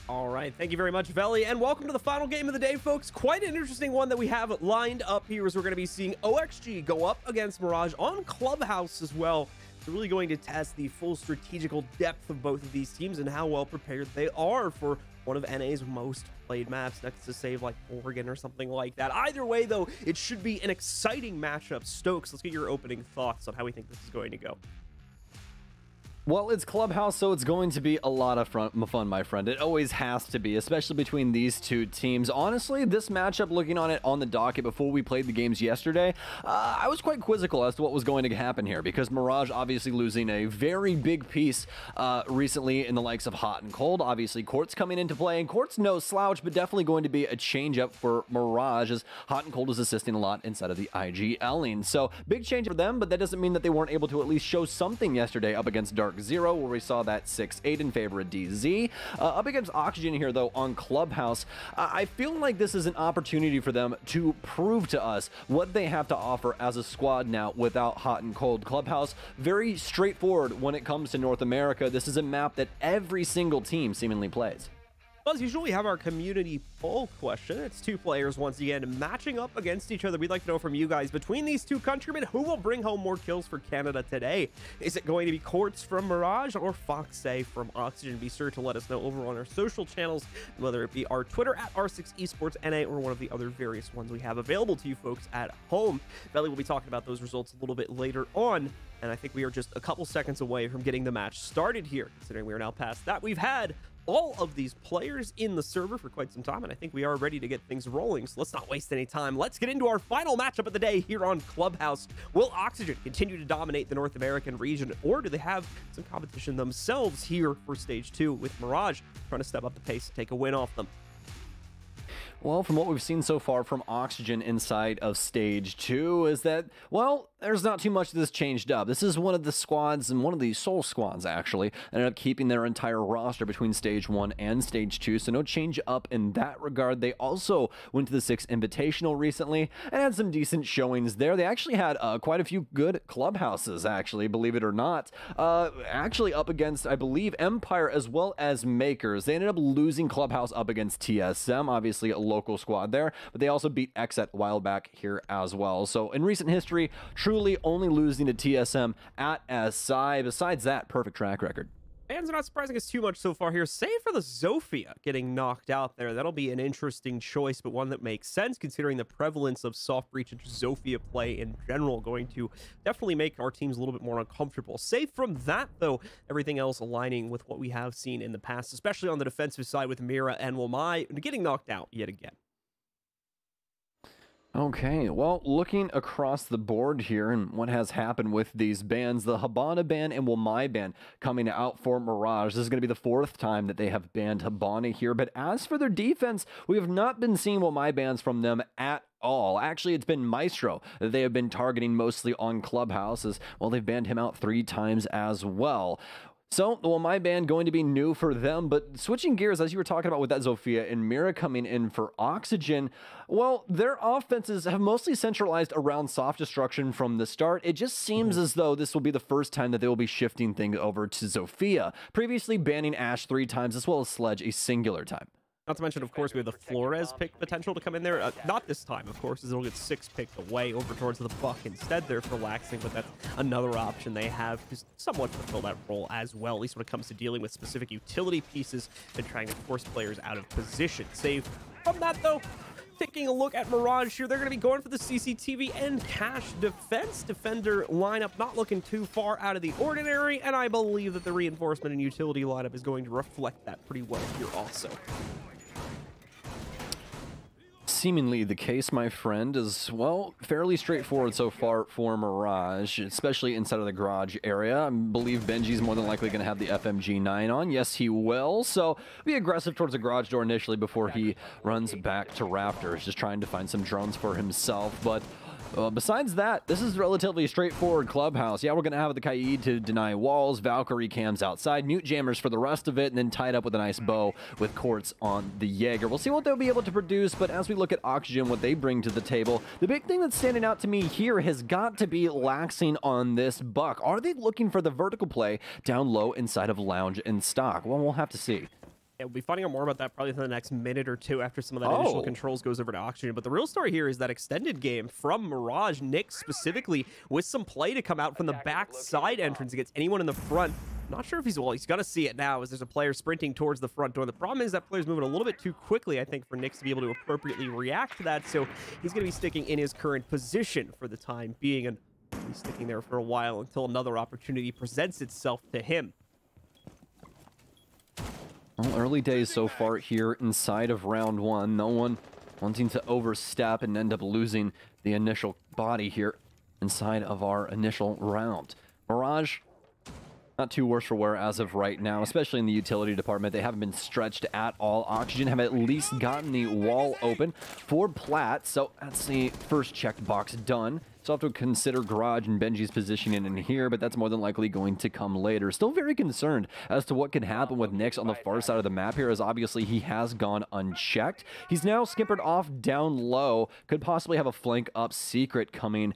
All right, thank you very much, Veli, and welcome to the final game of the day, folks. Quite an interesting one that we have lined up here, as we're going to be seeing OXG go up against Mirage on Clubhouse as well. We're really going to test the full strategical depth of both of these teams and how well prepared they are for one of NA's most played maps, next to save like Oregon or something like that. Either way, though, it should be an exciting matchup. Stokes, let's get your opening thoughts on how we think this is going to go. Well, it's Clubhouse, so it's going to be a lot of fun, my friend. It always has to be, especially between these two teams. Honestly, this matchup, looking on it on the docket before we played the games yesterday, I was quite quizzical as to what was going to happen here, because Mirage obviously losing a very big piece recently in the likes of Hot and Cold. Obviously, Court's coming into play, and Court's no slouch, but definitely going to be a change-up for Mirage, as Hot and Cold is assisting a lot inside of the IGLing. So, big change for them, but that doesn't mean that they weren't able to at least show something yesterday up against Dark Zero, where we saw that 6-8 in favor of DZ. Up against Oxygen here, though, on Clubhouse, I feel like this is an opportunity for them to prove to us what they have to offer as a squad now without Hot and Cold. Clubhouse, very straightforward when it comes to North America. This is a map that every single team seemingly plays. Well, as usual, we have our community poll question. It's two players once again matching up against each other. We'd like to know from you guys, between these two countrymen, who will bring home more kills for Canada today? Is it going to be Quartz from Mirage or Foxay from Oxygen? Be sure to let us know over on our social channels, whether it be our Twitter at R6esportsNA or one of the other various ones we have available to you folks at home. Belly will be talking about those results a little bit later on, and I think we are just a couple seconds away from getting the match started here, considering we are now past that. We've had all of these players in the server for quite some time, and I think we are ready to get things rolling, so let's not waste any time. Let's get into our final matchup of the day here on Clubhouse. Will Oxygen continue to dominate the North American region, or do they have some competition themselves here for Stage 2 with Mirage trying to step up the pace and take a win off them? Well, from what we've seen so far from Oxygen inside of Stage 2 is that, well, there's not too much that's changed up. This is one of the squads, and one of the sole squads, actually, ended up keeping their entire roster between Stage 1 and Stage 2, so no change up in that regard. They also went to the 6 Invitational recently and had some decent showings there. They actually had quite a few good clubhouses, actually, believe it or not. Actually up against, I believe, Empire as well as Makers. They ended up losing Clubhouse up against TSM, obviously a local squad there, but they also beat X at a while back here as well. So in recent history, truly only losing to TSM at SI. Besides that, perfect track record. Fans are not surprising us too much so far here, save for the Zofia getting knocked out there. That'll be an interesting choice, but one that makes sense considering the prevalence of soft breach and Zofia play in general. Going to definitely make our teams a little bit more uncomfortable. Save from that, though, everything else aligning with what we have seen in the past, especially on the defensive side with Mira and Wamai getting knocked out yet again. Okay, well, looking across the board here and what has happened with these bans, the Habana ban and Wamai ban coming out for Mirage. This is going to be the 4th time that they have banned Habana here, but as for their defense, we have not been seeing Wamai bans from them at all. Actually, it's been Maestro that they have been targeting mostly on Clubhouse, as well, they've banned him out 3 times as well. So, well, my ban going to be new for them, but switching gears, as you were talking about with that Zofia and Mira coming in for Oxygen, well, their offenses have mostly centralized around soft destruction from the start. It just seems as though this will be the first time that they will be shifting things over to Zofia, previously banning Ash 3 times as well as Sledge a singular time. Not to mention, of course, we have the Flores pick potential to come in there. Not this time, of course, as it'll get 6 picked away over towards the Buck instead there for Laxing, but that's another option they have to somewhat fulfill that role as well, at least when it comes to dealing with specific utility pieces and trying to force players out of position. Save from that, though, taking a look at Mirage here, they're going to be going for the CCTV and cash defense. Defender lineup not looking too far out of the ordinary, and I believe that the reinforcement and utility lineup is going to reflect that pretty well here also. Seemingly the case, my friend, is, well, fairly straightforward so far for Mirage, especially inside of the garage area. I believe Benji's more than likely going to have the FMG9 on. Yes, he will. So be aggressive towards the garage door initially before he runs back to Rafters, just trying to find some drones for himself. But besides that, this is relatively straightforward Clubhouse. Yeah, we're going to have the Kaid to deny walls, Valkyrie cams outside, mute jammers for the rest of it, and then tied up with a nice bow with Quartz on the Jaeger. We'll see what they'll be able to produce, but as we look at Oxygen, what they bring to the table, the big thing that's standing out to me here has got to be Laxing on this Buck. Are they looking for the vertical play down low inside of Lounge and Stock? Well, we'll have to see. Yeah, we'll be finding out more about that probably in the next minute or two after some of that initial controls goes over to Oxygen. But the real story here is that extended game from Mirage, Nick specifically, with some play to come out from the back side entrance against anyone in the front. Not sure if he's got to see it now as there's a player sprinting towards the front door. The problem is that player's moving a little bit too quickly, I think, for Nick to be able to appropriately react to that. So he's going to be sticking in his current position for the time being, and he's sticking there for a while until another opportunity presents itself to him. Well, early days so far here inside of round one. No one wanting to overstep and end up losing the initial body here inside of our initial round. Mirage, not too worse for wear as of right now, especially in the utility department. They haven't been stretched at all. Oxygen have at least gotten the wall open for Plat, so that's the first checked box done. So have to consider Garage and Benji's positioning in here, but that's more than likely going to come later. Still very concerned as to what can happen with Nyx on the far side of the map here, as obviously he has gone unchecked. He's now skippered off down low, could possibly have a flank up secret coming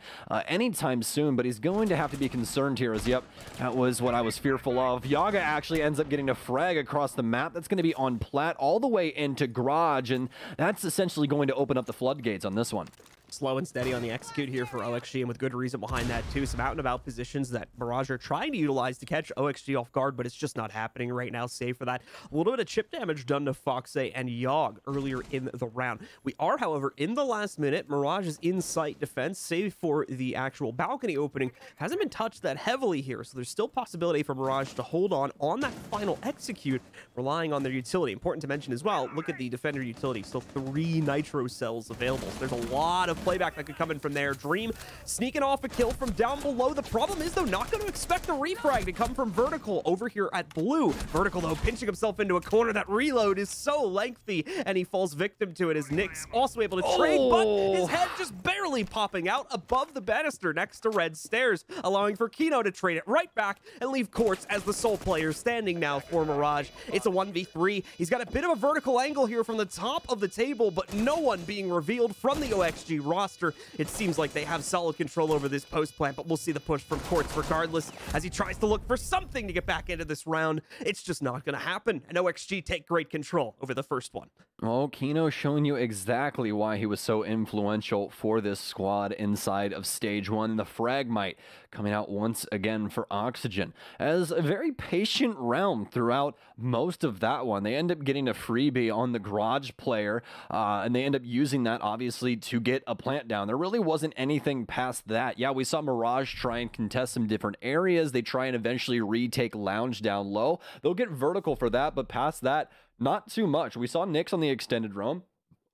anytime soon, but he's going to have to be concerned here as, yep, that was what I was fearful of. Yaga actually ends up getting a frag across the map. That's going to be on Plat all the way into Garage, and that's essentially going to open up the floodgates on this one. Slow and steady on the execute here for OXG, and with good reason behind that too. Some out and about positions that Mirage are trying to utilize to catch OXG off guard, but it's just not happening right now, save for that. A little bit of chip damage done to Foxe and Yogg earlier in the round. We are, however, in the last minute. Mirage is in sight defense, save for the actual balcony opening. Hasn't been touched that heavily here, so there's still possibility for Mirage to hold on that final execute, relying on their utility. Important to mention as well, look at the Defender utility. Still 3 Nitro cells available, so there's a lot of playback that could come in from there. Dream sneaking off a kill from down below. The problem is, though, not going to expect the refrag to come from Vertical over here at Blue. Vertical, though, pinching himself into a corner. That reload is so lengthy, and he falls victim to it as Nick's also able to trade, but his head just barely popping out above the banister next to Red Stairs, allowing for Kino to trade it right back and leave Quartz as the sole player standing now for Mirage. It's a 1v3. He's got a bit of a vertical angle here from the top of the table, but no one being revealed from the OXG roster. It seems like they have solid control over this post plant, but we'll see the push from Quartz regardless as he tries to look for something to get back into this round. It's just not going to happen, and OXG take great control over the first one. Oh, Kino showing you exactly why he was so influential for this squad inside of stage 1. The Fragmite coming out once again for Oxygen as a very patient round throughout most of that one. They end up getting a freebie on the Garage player, and they end up using that obviously to get a plant down. There really wasn't anything past that. Yeah, we saw Mirage try and contest some different areas. They try and eventually retake Lounge down low. They'll get Vertical for that, but past that, not too much. We saw Nyx on the extended roam.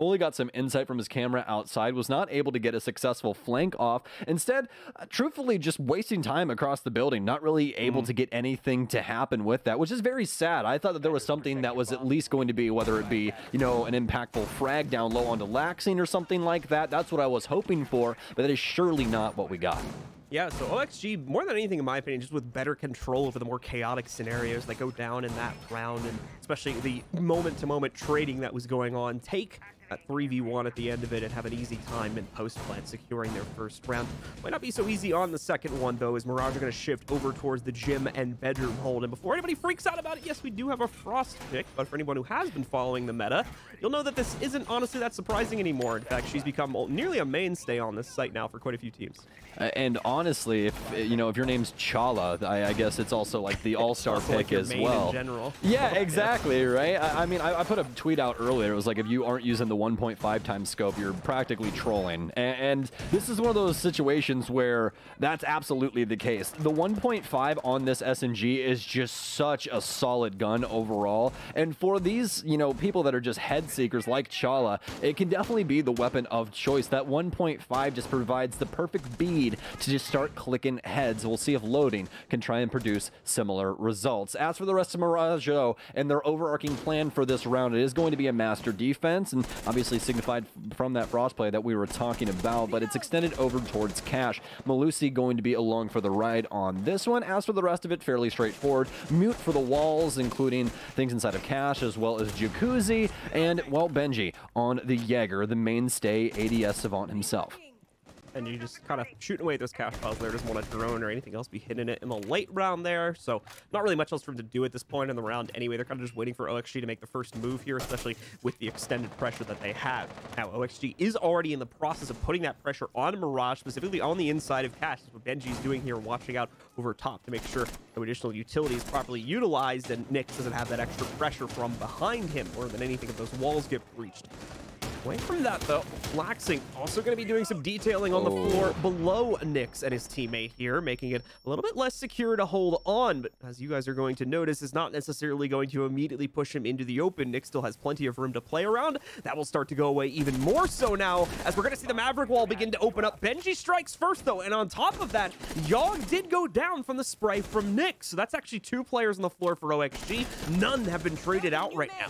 Only got some insight from his camera outside, was not able to get a successful flank off. Instead, truthfully, just wasting time across the building, not really able to get anything to happen with that, which is very sad. I thought that there was something that was at least going to be, whether it be, you know, an impactful frag down low onto Laxing or something like that. That's what I was hoping for, but that is surely not what we got. Yeah, so OXG, more than anything, in my opinion, just with better control over the more chaotic scenarios that go down in that round, and especially the moment-to-moment trading that was going on, take that 3v1 at the end of it and have an easy time in post-plant securing their first round. Might not be so easy on the second one, though, as Mirage are going to shift over towards the gym and bedroom hold. And before anybody freaks out about it, yes, we do have a Frost pick, but for anyone who has been following the meta, you'll know that this isn't honestly that surprising anymore. In fact, she's become nearly a mainstay on this site now for quite a few teams. And honestly, if you know, if your name's Chala, I guess it's also like the all-star pick like as well. In general. Yeah, exactly, right? I mean, I put a tweet out earlier. It was like, if you aren't using the 1.5 times scope, you're practically trolling. And this is one of those situations where that's absolutely the case. The 1.5 on this SMG is just such a solid gun overall. And for these, you know, people that are just head seekers like Chala, it can definitely be the weapon of choice. That 1.5 just provides the perfect bead to just start clicking heads. We'll see if loading can try and produce similar results. As for the rest of Mirage and their overarching plan for this round, it is going to be a master defense, and obviously signified from that Frost play that we were talking about, but it's extended over towards Cash. Malusi going to be along for the ride on this one. As for the rest of it, fairly straightforward. Mute for the walls, including things inside of Cash, as well as Jacuzzi, and, well, Benji on the Jaeger, the mainstay ADS savant himself. and you just kind of shooting away those cash piles there. Doesn't want a drone or anything else be hitting it in the late round there. So not really much else for him to do at this point in the round anyway. They're kind of just waiting for OXG to make the first move here, especially with the extended pressure that they have. Now, OXG is already in the process of putting that pressure on Mirage, specifically on the inside of Cash. That's what Benji's doing here, watching out over top to make sure no additional utility is properly utilized, and Nyx doesn't have that extra pressure from behind him, more than anything if those walls get breached. Away from that, though, Flaxing also going to be doing some detailing on the floor below Nyx and his teammate here, making it a little bit less secure to hold on. But as you guys are going to notice, is not necessarily going to immediately push him into the open. Nyx still has plenty of room to play around. That will start to go away even more so now, as we're going to see the Maverick wall begin to open up. Benji strikes first, though, and on top of that, Yogg did go down from the spray from Nyx. So that's actually 2 players on the floor for OXG. None have been traded out right now.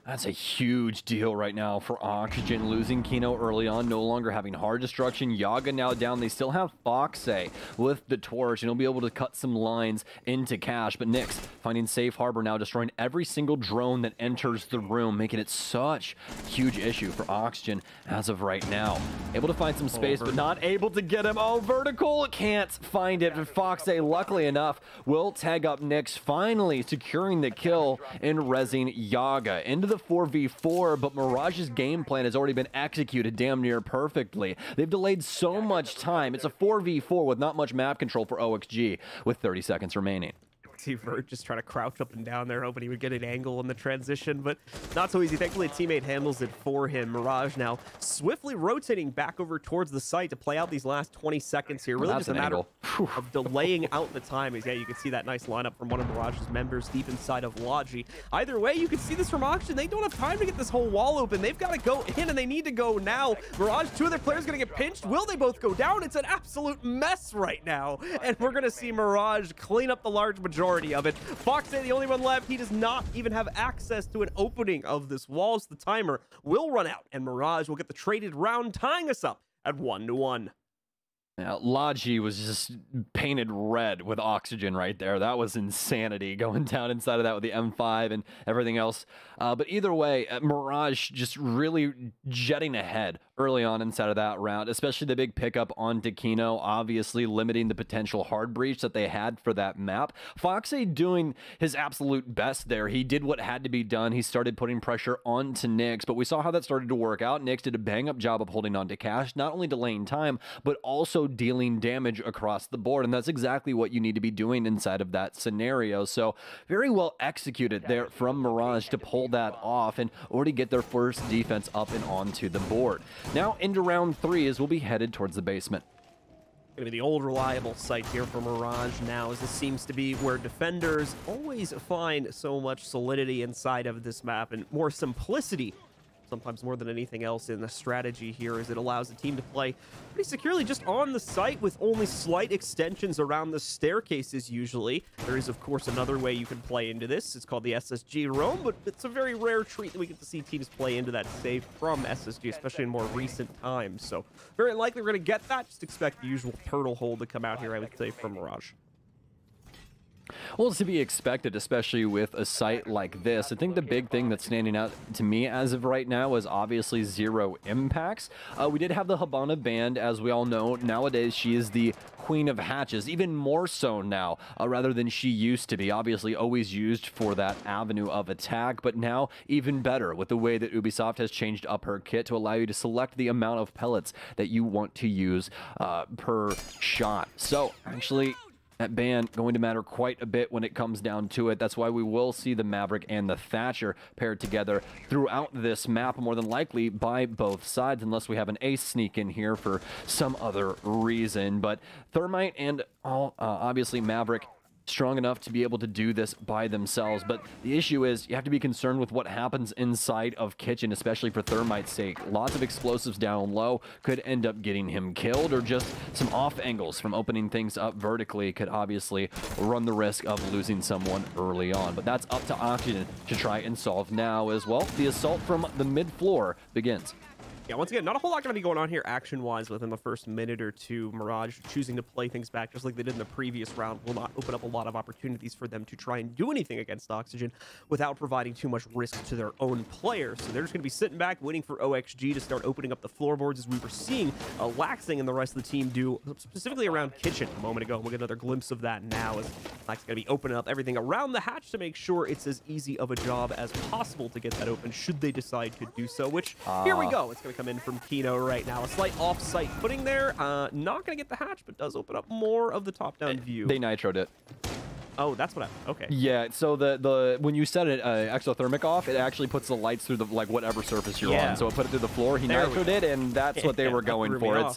That's a huge deal right now for Oxygen, losing Kino early on, no longer having hard destruction. Yaga now down. They still have Foxay with the torch, and he'll be able to cut some lines into Cash. But Nyx finding safe harbor now, destroying every single drone that enters the room, making it such a huge issue for Oxygen as of right now. Able to find some space, but not able to get him. Oh, vertical, can't find it. Foxay, luckily enough, will tag up Nyx, finally securing the kill and rezzing Yaga into the 4v4, but Mirage's game plan has already been executed damn near perfectly. They've delayed so much time. It's a 4v4 with not much map control for OXG with 30 seconds remaining. See Vert just trying to crouch up and down there, hoping he would get an angle in the transition, but not so easy. Thankfully, a teammate handles it for him. Mirage now swiftly rotating back over towards the site to play out these last 20 seconds here. Really just a matter of delaying out the time. Yeah, you can see that nice lineup from one of Mirage's members deep inside of Logi. Either way, you can see this from Oxygen. They don't have time to get this whole wall open. They've got to go in, and they need to go now. Mirage, 2 of their players going to get pinched. Will they both go down? It's an absolute mess right now, and we're going to see Mirage clean up the large majority of it. Foxay, the only one left. He does not even have access to an opening of this wall, so the timer will run out, and Mirage will get the traded round, tying us up at 1-1. Now, Logi was just painted red with Oxygen right there. That was insanity going down inside of that with the M5 and everything else. But either way, Mirage just really jetting ahead early on inside of that round, especially the big pickup on Kino, obviously limiting the potential hard breach that they had for that map. Foxay doing his absolute best there. He did what had to be done. He started putting pressure onto Nyx, but we saw how that started to work out. Nyx did a bang-up job of holding on to Cash, not only delaying time, but also dealing damage across the board, and that's exactly what you need to be doing inside of that scenario. So very well executed there from Mirage to pull that off and already get their first defense up and onto the board. Now into round 3 as we'll be headed towards the basement. Going to be the old reliable site here for Mirage now, as this seems to be where defenders always find so much solidity inside of this map and more simplicity, sometimes more than anything else in the strategy here, as it allows the team to play pretty securely just on the site with only slight extensions around the staircases usually. There is, of course, another way you can play into this. It's called the SSG roam, but it's a very rare treat that we get to see teams play into that save from SSG, especially in more recent times. So very likely we're going to get that. Just expect the usual turtle hole to come out here, I would say, from Mirage. Well, it's to be expected, especially with a site like this. I think the big thing that's standing out to me as of right now is obviously 0 impacts. We did have the Habana banned, as we all know. Nowadays, she is the queen of hatches, even more so now, rather than she used to be. Obviously, always used for that avenue of attack, but now even better with the way that Ubisoft has changed up her kit to allow you to select the amount of pellets that you want to use per shot. So, actually, that ban going to matter quite a bit when it comes down to it. That's why we will see the Maverick and the Thatcher paired together throughout this map, more than likely by both sides, unless we have an ace sneak in here for some other reason. But Thermite and obviously Maverick strong enough to be able to do this by themselves, but the issue is you have to be concerned with what happens inside of Kitchen, especially for Thermite's sake. Lots of explosives down low could end up getting him killed, or just some off angles from opening things up vertically could obviously run the risk of losing someone early on. But that's up to Oxygen to try and solve now as well. The assault from the mid floor begins. Yeah, once again, not a whole lot going to be going on here action-wise within the first minute or two. Mirage choosing to play things back just like they did in the previous round will not open up a lot of opportunities for them to try and do anything against Oxygen without providing too much risk to their own players. So they're just going to be sitting back, waiting for OXG to start opening up the floorboards as we were seeing Laxing and the rest of the team do, specifically around Kitchen a moment ago. We'll get another glimpse of that now as Laxing's going to be opening up everything around the hatch to make sure it's as easy of a job as possible to get that open should they decide to do so, which here we go. It's going to come in from Kino right now. A slight off-site footing there. Not going to get the hatch, but does open up more of the top-down view. They nitroed it. Oh, that's what I... Okay. Yeah, so the when you set it exothermic off, it actually puts the lights through the whatever surface you're on. So it put it through the floor. He nitroed it, and that's what they were going for. It's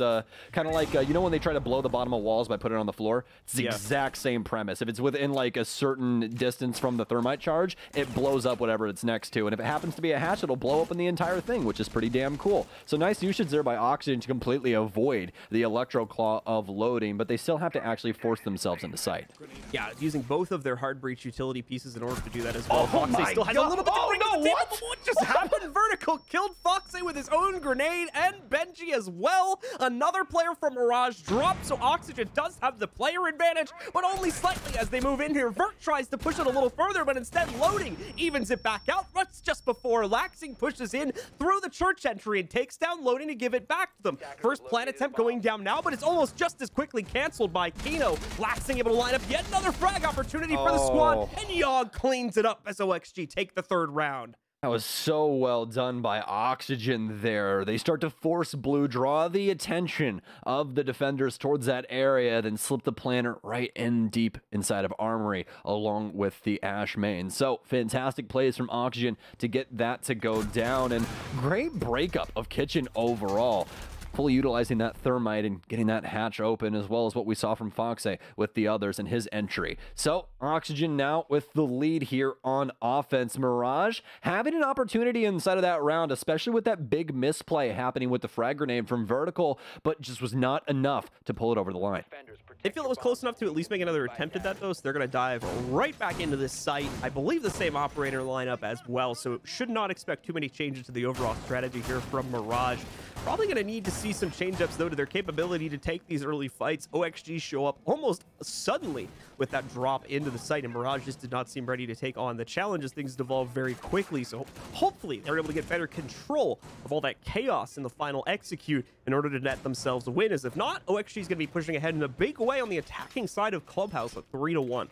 kind of like you know when they try to blow the bottom of walls by putting it on the floor. It's the exact same premise. If it's within like a certain distance from the thermite charge, it blows up whatever it's next to, and if it happens to be a hatch, it'll blow open the entire thing, which is pretty damn cool. So nice usage there by Oxygen to completely avoid the electro claw of loading, but they still have to actually force themselves into sight. Yeah, using both of their hard breach utility pieces in order to do that as well. Oh Foxy still has a little bit to bring to the table, but what just happened? Vertical killed Foxy with his own grenade and Benji as well. Another player from Mirage dropped, so Oxygen does have the player advantage, but only slightly as they move in here. Vert tries to push it a little further, but instead loading evens it back out. Ruts just before Laxing pushes in through the church entry and takes down loading to give it back to them. First plant attempt going down now, but it's almost just as quickly canceled by Kino. Laxing able to line up yet another frag opportunity for the squad, and Yogg cleans it up as OXG take the third round. That was so well done by Oxygen there. They start to force Blue, draw the attention of the defenders towards that area, then slip the planter right in deep inside of Armory along with the Ash main. So fantastic plays from Oxygen to get that to go down, and great breakup of Kitchen overall. Fully utilizing that thermite and getting that hatch open, as well as what we saw from Foxy with the others in his entry. So Oxygen now with the lead here on offense. Mirage having an opportunity inside of that round, especially with that big misplay happening with the frag grenade from Vertical, but just was not enough to pull it over the line. They feel it was close enough to at least make another attempt at that, though, so they're going to dive right back into this site. I believe the same operator lineup as well, so should not expect too many changes to the overall strategy here from Mirage. Probably going to need to see some change-ups, though, to their capability to take these early fights. OXG show up almost suddenly with that drop into the site, and Mirage just did not seem ready to take on the challenges. Things devolve very quickly, so hopefully they're able to get better control of all that chaos in the final execute in order to net themselves a win, as if not, OXG is going to be pushing ahead in a big way on the attacking side of Clubhouse at 3-1.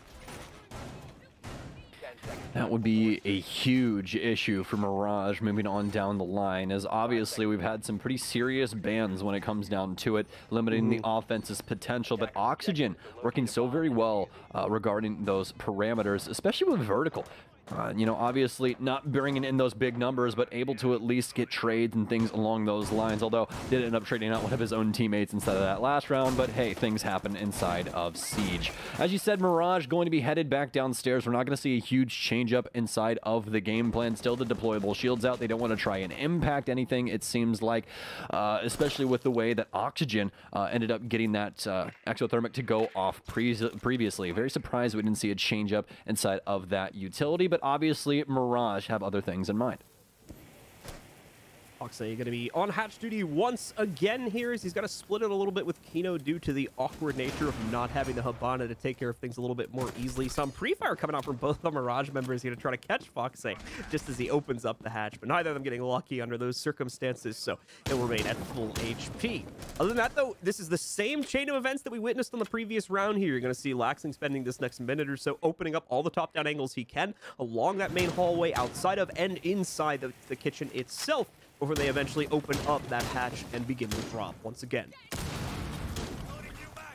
That would be a huge issue for Mirage moving on down the line, as obviously we've had some pretty serious bans when it comes down to it, limiting the offense's potential, but Oxygen working so very well regarding those parameters, especially with Vertical. You know, obviously not bringing in those big numbers, but able to at least get trades and things along those lines, although did end up trading out one of his own teammates instead of that last round, but hey, things happen inside of Siege. As you said, Mirage going to be headed back downstairs. We're not going to see a huge change up inside of the game plan. Still the deployable shields out. They don't want to try and impact anything, it seems like, especially with the way that Oxygen ended up getting that exothermic to go off previously. Very surprised we didn't see a change up inside of that utility, but obviously Mirage have other things in mind. Foxy going to be on hatch duty once again here, as he's got to split it a little bit with Kino due to the awkward nature of not having the Habana to take care of things a little bit more easily. Some pre-fire coming out from both the Mirage members here to try to catch Foxy just as he opens up the hatch, but neither of them getting lucky under those circumstances, so it will remain at full HP. Other than that, though, this is the same chain of events that we witnessed on the previous round here. You're going to see Laxing spending this next minute or so opening up all the top-down angles he can along that main hallway, outside of and inside the kitchen itself, before they eventually open up that hatch and begin to drop once again.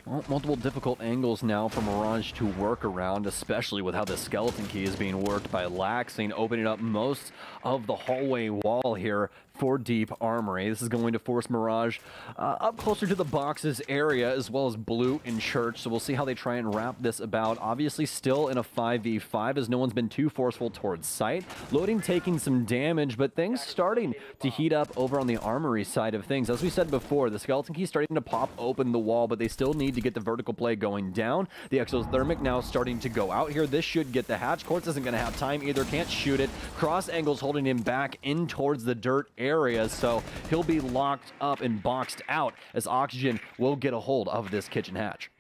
Well, multiple difficult angles now for Mirage to work around, especially with how the skeleton key is being worked by Laxing, opening up most of the hallway wall here for Deep Armory. This is going to force Mirage up closer to the boxes area, as well as Blue and Church, so we'll see how they try and wrap this about. Obviously still in a 5v5, as no one's been too forceful towards site. Loading taking some damage, but things starting to heat up over on the Armory side of things. As we said before, the skeleton key starting to pop open the wall, but they still need to get the vertical play going down. The exothermic now starting to go out here. This should get the hatch. Quartz isn't going to have time either, can't shoot it. Cross angles holding him back in towards the dirt area. area, so he'll be locked up and boxed out as Oxygen will get a hold of this kitchen hatch.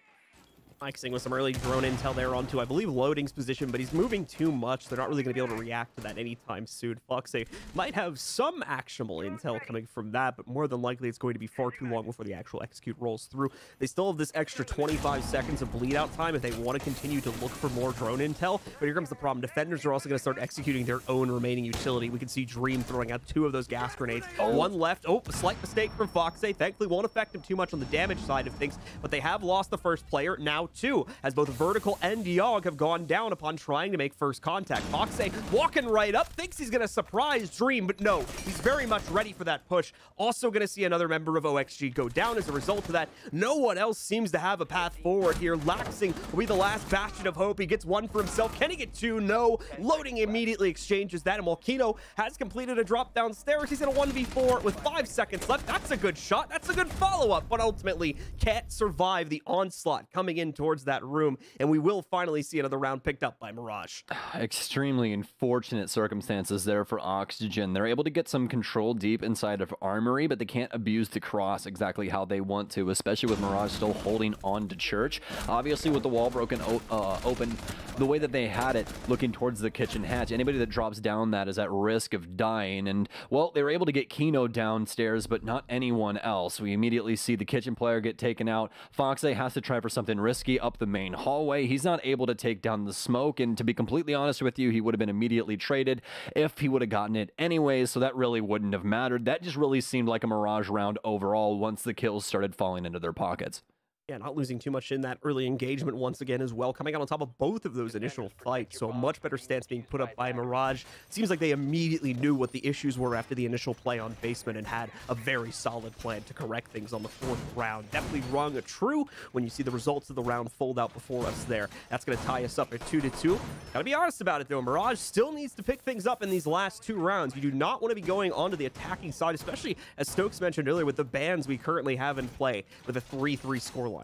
Mixing with some early drone intel there onto, I believe, Loading's position, but he's moving too much. They're not really going to be able to react to that anytime soon. Foxy might have some actionable intel coming from that, but more than likely it's going to be far too long before the actual execute rolls through. They still have this extra 25 seconds of bleed out time if they want to continue to look for more drone intel, but here comes the problem. Defenders are also going to start executing their own remaining utility. We can see Dream throwing out 2 of those gas grenades. One left. Oh, a slight mistake from Foxy. Thankfully won't affect him too much on the damage side of things, but they have lost the first player. Now 2, as both Vertical and Yogg have gone down upon trying to make first contact. Foxy walking right up, thinks he's going to surprise Dream, but no, he's very much ready for that push. Also going to see another member of OXG go down as a result of that. No one else seems to have a path forward here. Laxing will be the last bastion of hope. He gets 1 for himself. Can he get 2? No. Loading immediately exchanges that, and while Kino has completed a drop downstairs, he's in a 1v4 with 5 seconds left. That's a good shot. That's a good follow-up, but ultimately can't survive the onslaught coming in towards that room, and we will finally see another round picked up by Mirage. Extremely unfortunate circumstances there for Oxygen. They're able to get some control deep inside of Armory, but they can't abuse the cross exactly how they want to, especially with Mirage still holding on to Church. Obviously, with the wall broken open, the way that they had it looking towards the kitchen hatch, anybody that drops down that is at risk of dying. And, well, they were able to get Kino downstairs, but not anyone else. We immediately see the kitchen player get taken out. Foxy has to try for something risky up the main hallway. He's not able to take down the smoke, and to be completely honest with you, he would have been immediately traded if he would have gotten it anyways, so that really wouldn't have mattered. That just really seemed like a Mirage round overall once the kills started falling into their pockets. Yeah, not losing too much in that early engagement once again as well, coming out on top of both of those initial fights, so a much better stance being put up by Mirage. Seems like they immediately knew what the issues were after the initial play on Basement and had a very solid plan to correct things on the 4th round. Definitely rung a true when you see the results of the round fold out before us there. That's going to tie us up at 2-2. Gotta be honest about it though, Mirage still needs to pick things up in these last 2 rounds. You do not want to be going onto the attacking side, especially as Stokes mentioned earlier with the bans we currently have in play with a 3-3 scoreline.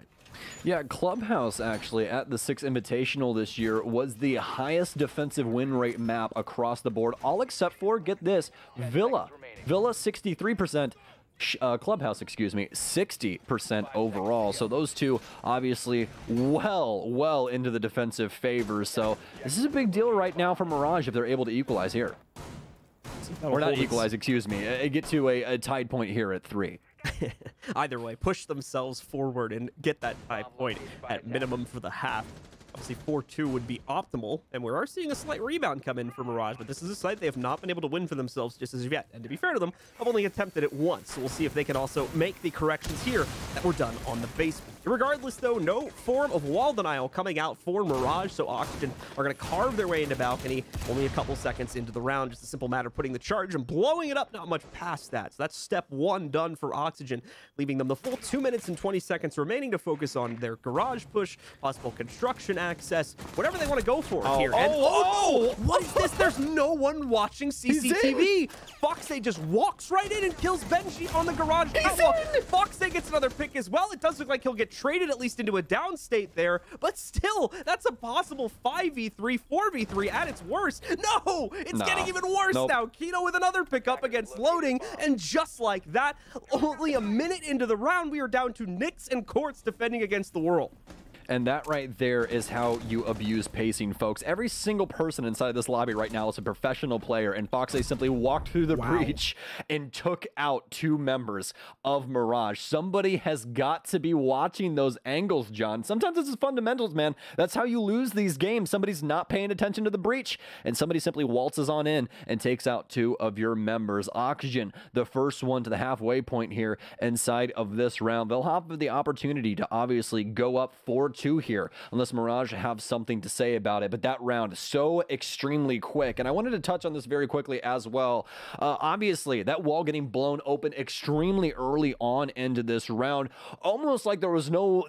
Yeah, Clubhouse actually at the 6 Invitational this year was the highest defensive win rate map across the board, all except for, get this, Villa. Villa 63%. Clubhouse, excuse me, 60% overall. So those two obviously well into the defensive favor. So this is a big deal right now for Mirage if they're able to equalize here. Or not equalize, excuse me. Get to a tied point here at 3. Either way, push themselves forward and get that tie point at minimum for the half. Obviously, 4-2 would be optimal, and we are seeing a slight rebound come in for Mirage, but this is a site they have not been able to win for themselves just as of yet. And to be fair to them, I've only attempted it once, so we'll see if they can also make the corrections here that were done on the basement. Regardless, though, no form of wall denial coming out for Mirage, so Oxygen are going to carve their way into balcony only a couple seconds into the round. Just a simple matter of putting the charge and blowing it up, not much past that. So that's step 1 done for Oxygen, leaving them the full 2 minutes and 20 seconds remaining to focus on their garage push, possible construction access, whatever they want to go for here. And what is this? There's no one watching CCTV. Foxy just walks right in and kills Benji on the garage catwalk. Foxy gets another pick as well. It does look like he'll get traded at least into a down state there, but still, that's a possible 5v3, 4v3 at its worst. No, it's getting even worse now. Kino with another pickup against Loading, and just like that, only a minute into the round, we are down to Nyx and Quartz defending against the world. And that right there is how you abuse pacing, folks. Every single person inside of this lobby right now is a professional player, and Foxy simply walked through the breach and took out 2 members of Mirage. Somebody has got to be watching those angles, John. Sometimes this is fundamentals, man. That's how you lose these games. Somebody's not paying attention to the breach, and somebody simply waltzes on in and takes out 2 of your members. Oxygen, the first one to the halfway point here inside of this round. They'll have the opportunity to obviously go up 4-2 here, unless Mirage have something to say about it. But that round is so extremely quick, and I wanted to touch on this very quickly as well. Obviously, that wall getting blown open extremely early on into this round, almost like there was no,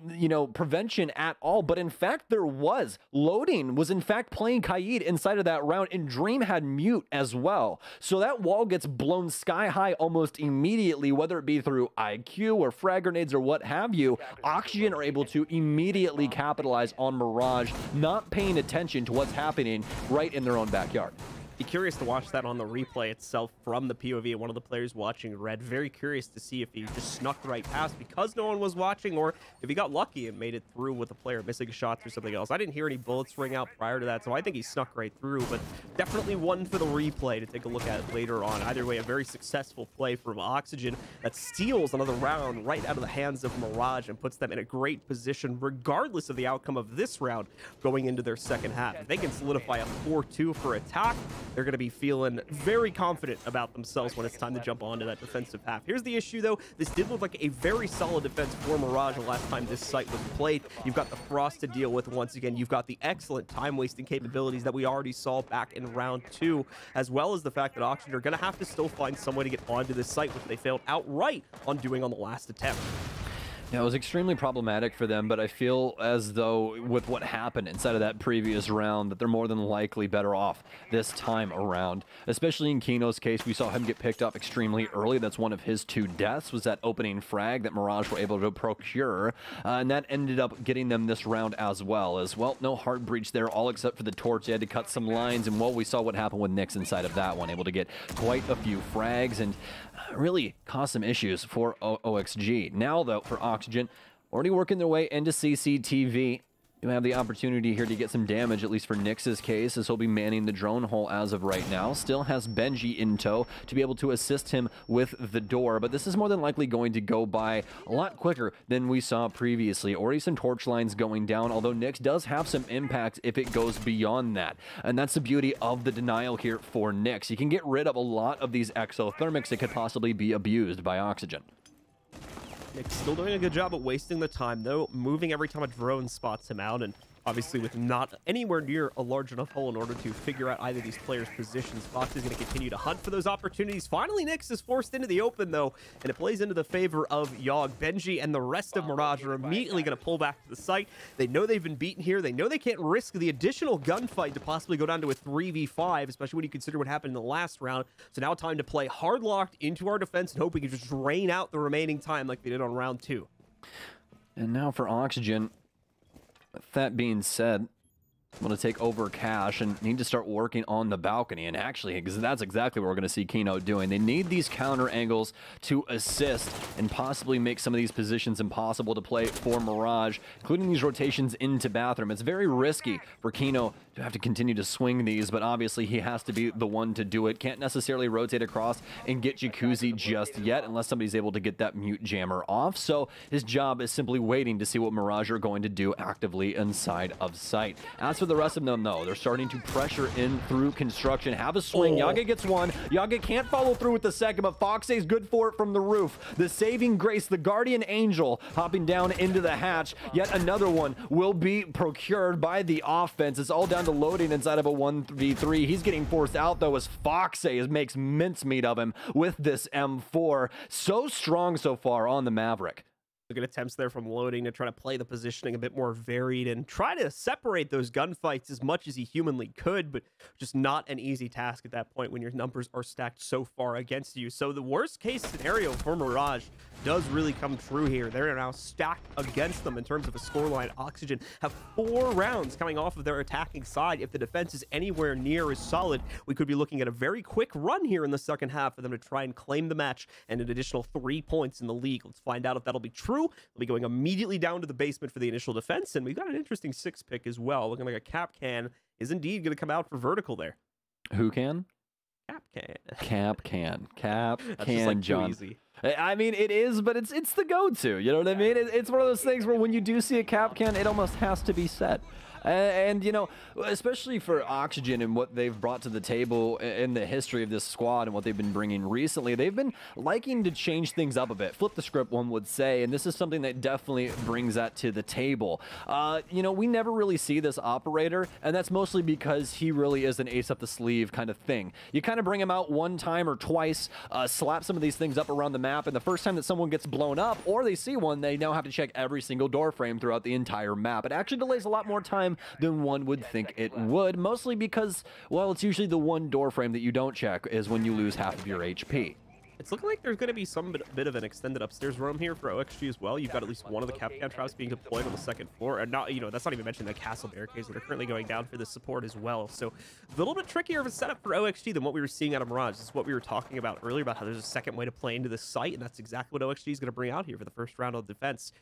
prevention at all. But in fact, there was. Loading was in fact playing Kaid inside of that round, and Dream had mute as well. So that wall gets blown sky high almost immediately, whether it be through IQ or frag grenades or what have you. Oxygen are able to immediately capitalize on Mirage not paying attention to what's happening right in their own backyard. Be curious to watch that on the replay itself from the POV of one of the players watching red. Very curious to see if he just snuck right past because no one was watching, or if he got lucky and made it through with a player missing shots or something else. I didn't hear any bullets ring out prior to that, so I think he snuck right through, but definitely one for the replay to take a look at later on. Either way, a very successful play from Oxygen that steals another round right out of the hands of Mirage and puts them in a great position regardless of the outcome of this round going into their second half. If they can solidify a 4-2 for attack, they're going to be feeling very confident about themselves when it's time to jump onto that defensive half. Here's the issue, though. This did look like a very solid defense for Mirage the last time this site was played. You've got the Frost to deal with once again. You've got the excellent time-wasting capabilities that we already saw back in round 2, as well as the fact that Oxygen are going to have to still find some way to get onto this site, which they failed outright on doing on the last attempt. Yeah, it was extremely problematic for them, but I feel as though with what happened inside of that previous round that they're more than likely better off this time around. Especially in Kino's case, we saw him get picked up extremely early. That's one of his 2 deaths, was that opening frag that Mirage were able to procure, and that ended up getting them this round as well. No heart breach there, all except for the torch. They had to cut some lines, and we saw what happened with Nyx inside of that one, able to get quite a few frags and really caused some issues for OXG. Now, though, for Oxygen, already working their way into CCTV. You have the opportunity here to get some damage, at least for Nyx's case, as he'll be manning the drone hole as of right now. Still has Benji in tow to be able to assist him with the door, but this is more than likely going to go by a lot quicker than we saw previously. Already some torch lines going down, although Nyx does have some impact if it goes beyond that. And that's the beauty of the denial here for Nyx. You can get rid of a lot of these exothermics that could possibly be abused by Oxygen. Nick's still doing a good job at wasting the time, though, moving every time a drone spots him out, and obviously with not anywhere near a large enough hole in order to figure out either of these players' positions, Fox is going to continue to hunt for those opportunities. Finally, Nyx is forced into the open, though, and it plays into the favor of Yogg. Benji and the rest of Mirage are immediately going to pull back to the site. They know they've been beaten here. They know they can't risk the additional gunfight to possibly go down to a 3v5, especially when you consider what happened in the last round. So now time to play hard locked into our defense and hope we can just drain out the remaining time like they did on round 2. And now for Oxygen. With that being said, I'm going to take over cash and need to start working on the balcony. And actually, because that's exactly what we're going to see Kino doing. They need these counter angles to assist and possibly make some of these positions impossible to play for Mirage, including these rotations into bathroom. It's very risky for Kino to have to continue to swing these, but obviously he has to be the one to do it. Can't necessarily rotate across and get Jacuzzi just yet unless somebody's able to get that mute jammer off. So his job is simply waiting to see what Mirage are going to do actively inside of sight. As for the rest of them, though, they're starting to pressure in through construction. Have a swing. Yaga gets one. Yaga can't follow through with the second, but Foxy's good for it from the roof. The saving grace, the guardian angel, hopping down into the hatch. Yet another one will be procured by the offense. It's all down to loading inside of a 1v3. He's getting forced out, though, as Foxy makes mincemeat of him with this M4. So strong so far on the Maverick. Good attempts there from loading to try to play the positioning a bit more varied and try to separate those gunfights as much as he humanly could, but just not an easy task at that point when your numbers are stacked so far against you. So the worst case scenario for Mirage does really come true here. They're now stacked against them in terms of a scoreline. Oxygen have 4 rounds coming off of their attacking side. If the defense is anywhere near as solid, we could be looking at a very quick run here in the second half for them to try and claim the match and an additional 3 points in the league. Let's find out if that'll be true. They'll be going immediately down to the basement for the initial defense, and we've got an interesting 6 pick as well. Looking like a cap can is indeed going to come out for vertical there. Who can? Cap can. Cap can. Cap That's can, just like John. too easy. I mean, it is, but it's the go-to. You know what I mean? It's one of those things where when you do see a cap can, it almost has to be set. And, you know, especially for Oxygen and what they've brought to the table in the history of this squad and what they've been bringing recently, they've been liking to change things up a bit. Flip the script, one would say, and this is something that definitely brings that to the table. You know, we never really see this operator, and that's mostly because he really is an ace up the sleeve kind of thing. You kind of bring him out one time or twice, slap some of these things up around the map, and the first time that someone gets blown up or they see one, they now have to check every single door frame throughout the entire map. It actually delays a lot more time than one would think it would, mostly because, well, it's usually the one door frame that you don't check is when you lose half of your HP. It's looking like there's going to be some bit of an extended upstairs roam here for OXG as well. You've got at least one of the Kapkan traps being deployed on the second floor. And not, that's not even mentioning the castle barricades that are currently going down for the support as well. So a little bit trickier of a setup for OXG than what we were seeing out of Mirage. This is what we were talking about earlier about how there's a second way to play into this site. And that's exactly what OXG is going to bring out here for the first round of defense.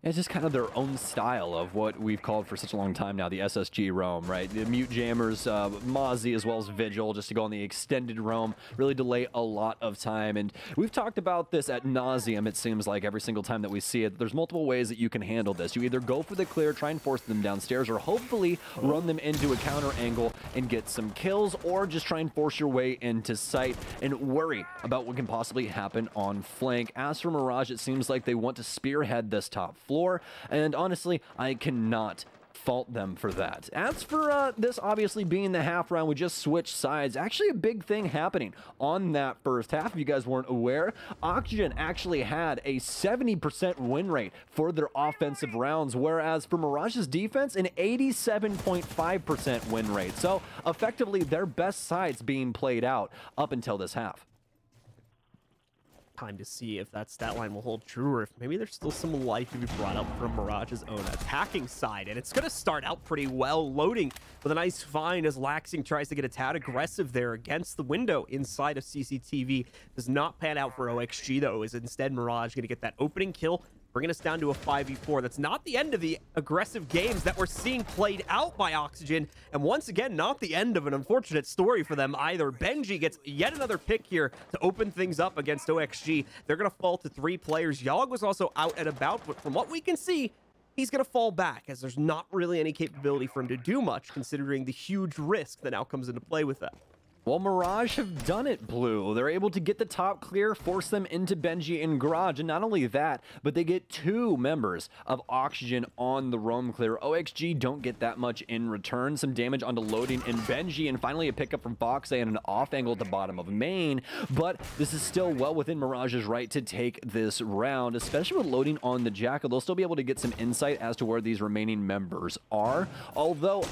It's just kind of their own style of what we've called for such a long time now, the SSG roam, right? The mute jammers, Mozzie as well as Vigil, just to go on the extended roam, really delay a lot of time. And we've talked about this ad nauseum, it seems like, every single time that we see it. There's multiple ways that you can handle this. You either go for the clear, try and force them downstairs, or hopefully run them into a counter angle and get some kills, or just try and force your way into sight and worry about what can possibly happen on flank. As for Mirage, it seems like they want to spearhead this top floor, and honestly, I cannot fault them for that. As for this obviously being the half round, we just switched sides. Actually, a big thing happening on that first half, if you guys weren't aware. Oxygen actually had a 70% win rate for their offensive rounds, whereas for Mirage's defense, an 87.5% win rate. So effectively, their best sides being played out up until this half. Time to see if that stat line will hold true, or if maybe there's still some life to be brought up from Mirage's own attacking side. And it's going to start out pretty well, loading with a nice find as Laxing tries to get a tad aggressive there against the window inside of CCTV. Does not pan out for OXG, though, is instead Mirage going to get that opening kill, bringing us down to a 5v4. That's not the end of the aggressive games that we're seeing played out by Oxygen. And once again, not the end of an unfortunate story for them either. Benji gets yet another pick here to open things up against OXG. They're going to fall to 3 players. Yogg was also out and about, but from what we can see, he's going to fall back as there's not really any capability for him to do much, considering the huge risk that now comes into play with that. Well, Mirage have done it, Blue. They're able to get the top clear, force them into Benji and Garage, and not only that, but they get 2 members of Oxygen on the roam clear. OXG don't get that much in return. Some damage onto loading and Benji, and finally a pickup from Foxe and an off angle at the bottom of main, but this is still well within Mirage's right to take this round, especially with loading on the Jackal. They'll still be able to get some insight as to where these remaining members are, although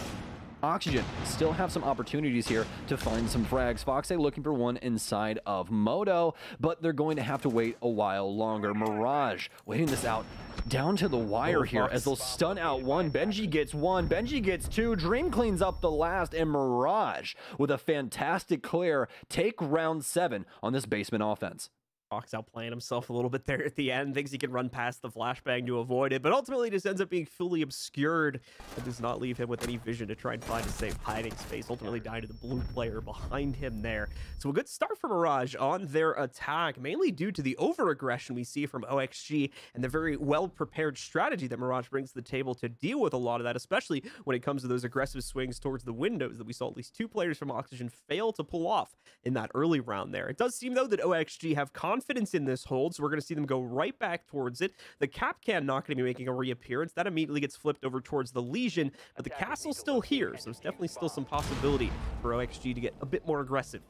Oxygen still have some opportunities here to find some frags. Foxe looking for one inside of Moto, but they're going to have to wait a while longer. Mirage waiting this out down to the wire here as they'll stun out one. Benji gets 1, Benji gets 2, Dream cleans up the last, and Mirage with a fantastic clear take round 7 on this basement offense. Fox outplaying himself a little bit there at the end, thinks he can run past the flashbang to avoid it, but ultimately just ends up being fully obscured and does not leave him with any vision to try and find a safe hiding space, ultimately dying to the blue player behind him there. So a good start for Mirage on their attack, mainly due to the over-aggression we see from OXG and the very well-prepared strategy that Mirage brings to the table to deal with a lot of that, especially when it comes to those aggressive swings towards the windows that we saw at least 2 players from Oxygen fail to pull off in that early round there. It does seem, though, that OXG have confidence in this hold, so we're going to see them go right back towards it. The Kapkan not going to be making a reappearance. That immediately gets flipped over towards the Legion, but the castle's still here, so there's definitely still some possibility for OXG to get a bit more aggressive.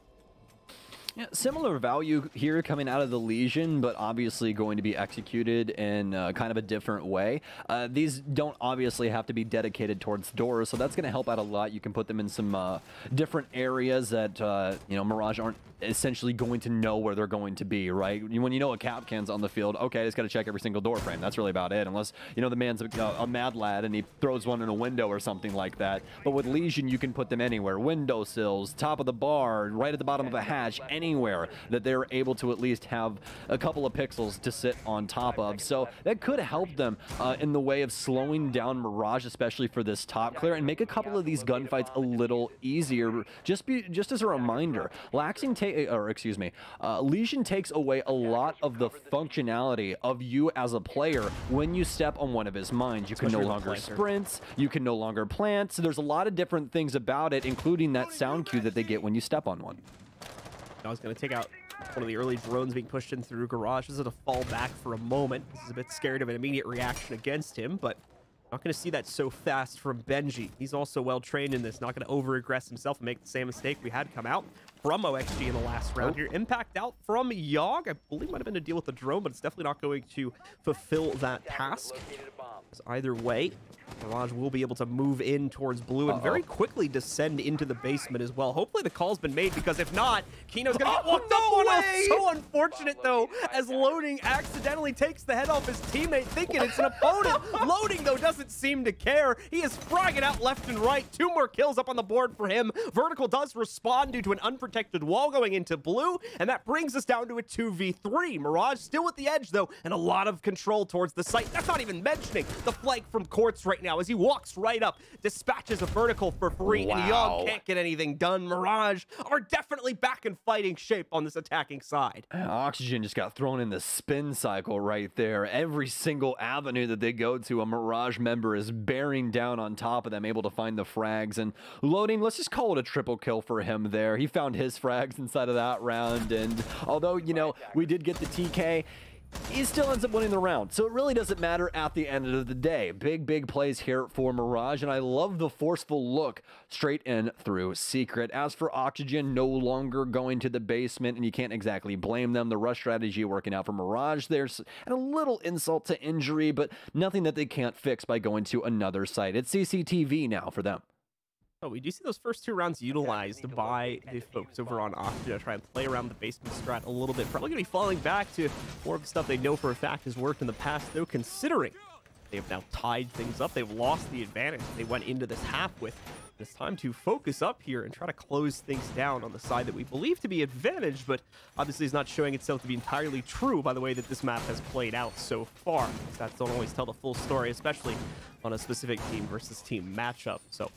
Yeah, similar value here coming out of the Legion, but obviously going to be executed in kind of a different way. These don't obviously have to be dedicated towards doors, so that's going to help out a lot. You can put them in some different areas that, Mirage aren't essentially going to know where they're going to be, right? When you know a Kapkan's on the field, okay, I just got to check every single door frame. That's really about it, unless, the man's a mad lad and he throws one in a window or something like that. But with Legion, you can put them anywhere. Windowsills, top of the bar, right at the bottom of a hatch, anywhere that they're able to at least have a couple of pixels to sit on top of. So that could help them in the way of slowing down Mirage, especially for this top clear, and make a couple of these gunfights a little easier. Just as a reminder, Legion takes away a lot of the functionality of you as a player when you step on one of his mines. You can no longer sprint, you can no longer plant, so there's a lot of different things about it, including that sound cue that they get when you step on one. I was going to take out one of the early drones being pushed in through Garage. This is a fall back for a moment. This is a bit scared of an immediate reaction against him, but not going to see that so fast from Benji. He's also well trained in this, not going to over-aggress himself and make the same mistake we had come out from OXG in the last round here. Impact out from Yogg. I believe might have been to deal with the drone, but it's definitely not going to fulfill that task. Either way, Mirage will be able to move in towards blue and very quickly descend into the basement as well. Hopefully the call's been made, because if not, Kino's gonna get walked up on us. So unfortunate though, as Loading accidentally takes the head off his teammate, thinking it's an opponent. Loading though doesn't seem to care. He is frying it out left and right. 2 more kills up on the board for him. Vertical does respond due to an unprotected wall going into blue, and that brings us down to a 2v3. Mirage still at the edge though, and a lot of control towards the site. That's not even mentioning the flank from Quartz right now as he walks right up, dispatches a vertical for free, and Young can't get anything done. Mirage are definitely back in fighting shape on this attacking side. Oxygen just got thrown in the spin cycle right there. Every single avenue that they go to, a Mirage member is bearing down on top of them, able to find the frags. And Loading, let's just call it a triple kill for him there. He found his frags inside of that round, and although, you know, we did get the TK, he still ends up winning the round. So it really doesn't matter at the end of the day. Big plays here for Mirage, and I love the forceful look straight in through Secret. As for Oxygen, no longer going to the basement, and you can't exactly blame them. The rush strategy working out for Mirage. There's a little insult to injury, but nothing that they can't fix by going to another site. It's CCTV now for them. Oh, we do see those first 2 rounds utilized by the folks over on Oxygen to try and play around the basement strat a little bit. Probably going to be falling back to more of the stuff they know for a fact has worked in the past, though, considering they have now tied things up. They've lost the advantage they went into this half with. It's time to focus up here and try to close things down on the side that we believe to be advantaged, but obviously is not showing itself to be entirely true by the way that this map has played out so far. Stats don't always tell the full story, especially on a specific team versus team matchup. So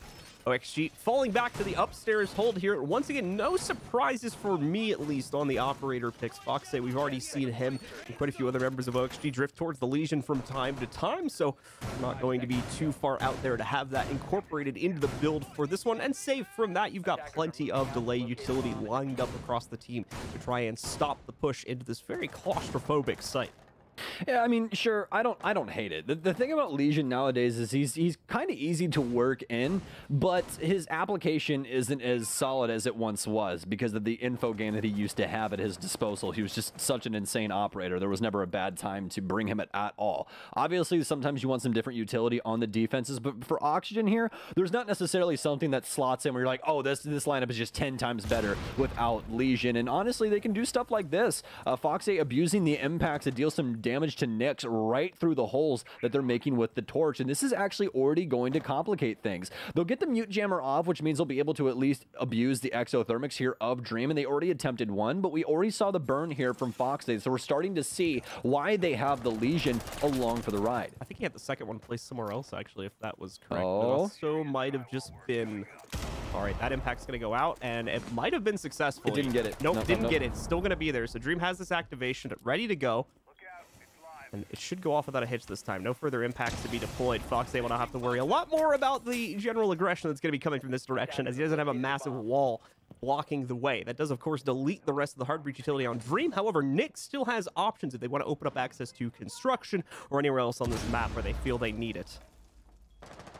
OXG falling back to the upstairs hold here. Once again, no surprises for me, at least, on the operator picks. Foxay, we've already seen him and quite a few other members of OXG drift towards the Legion from time to time, so I'm not going to be too far out there to have that incorporated into the build for this one. And save from that, you've got plenty of delay utility lined up across the team to try and stop the push into this very claustrophobic site. Yeah, I mean, sure, I don't hate it. The thing about Legion nowadays is he's kind of easy to work in, but his application isn't as solid as it once was because of the info gain that he used to have at his disposal. He was just such an insane operator. There was never a bad time to bring him at all. Obviously, sometimes you want some different utility on the defenses, but for Oxygen here, there's not necessarily something that slots in where you're like, oh, this lineup is just 10 times better without Legion. And honestly, they can do stuff like this. Foxay abusing the impacts to deal some damage to Nyx right through the holes that they're making with the torch, and this is actually already going to complicate things. They'll get the mute jammer off, which means they'll be able to at least abuse the exothermics here of Dream, and they already attempted one, but we already saw the burn here from Foxay, so we're starting to see why they have the Legion along for the ride. I think he had the second one placed somewhere else, actually, if that was correct. Oh. It also might have just been... All right, that impact's going to go out, and it might have been successful. It didn't get it. Nope, didn't get it. It's still going to be there, so Dream has this activation ready to go. And it should go off without a hitch this time. No further impacts to be deployed. Foxay will not have to worry a lot more about the general aggression that's going to be coming from this direction, as he doesn't have a massive wall blocking the way. That does, of course, delete the rest of the hard breach utility on Dream. However, Nyx still has options if they want to open up access to construction or anywhere else on this map where they feel they need it.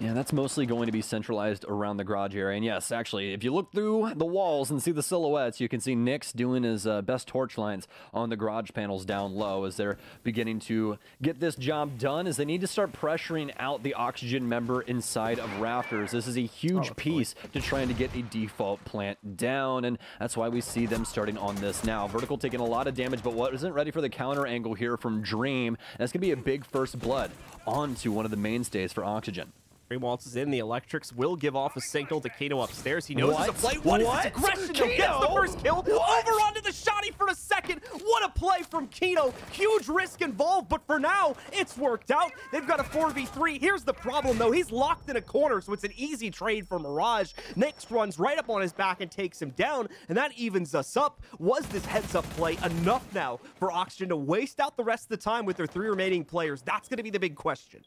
Yeah, that's mostly going to be centralized around the garage area. And yes, actually, if you look through the walls and see the silhouettes, you can see Nyx doing his best torch lines on the garage panels down low as they're beginning to get this job done, as they need to start pressuring out the Oxygen member inside of Rafters. This is a huge piece to trying to get a default plant down, and that's why we see them starting on this now. Vertical taking a lot of damage, but wasn't ready for the counter angle here from Dream. And that's going to be a big first blood onto one of the mainstays for Oxygen. Dream waltzes in. The electrics will give off a signal to Kano upstairs. He knows it's a play. What is this aggression? He gets the first kill. Over onto the shotty for a second. What a play from Kano. Huge risk involved, but for now, it's worked out. They've got a 4v3. Here's the problem, though. He's locked in a corner, so it's an easy trade for Mirage. Nyx runs right up on his back and takes him down, and that evens us up. Was this heads-up play enough now for Oxygen to waste out the rest of the time with their 3 remaining players? That's going to be the big question.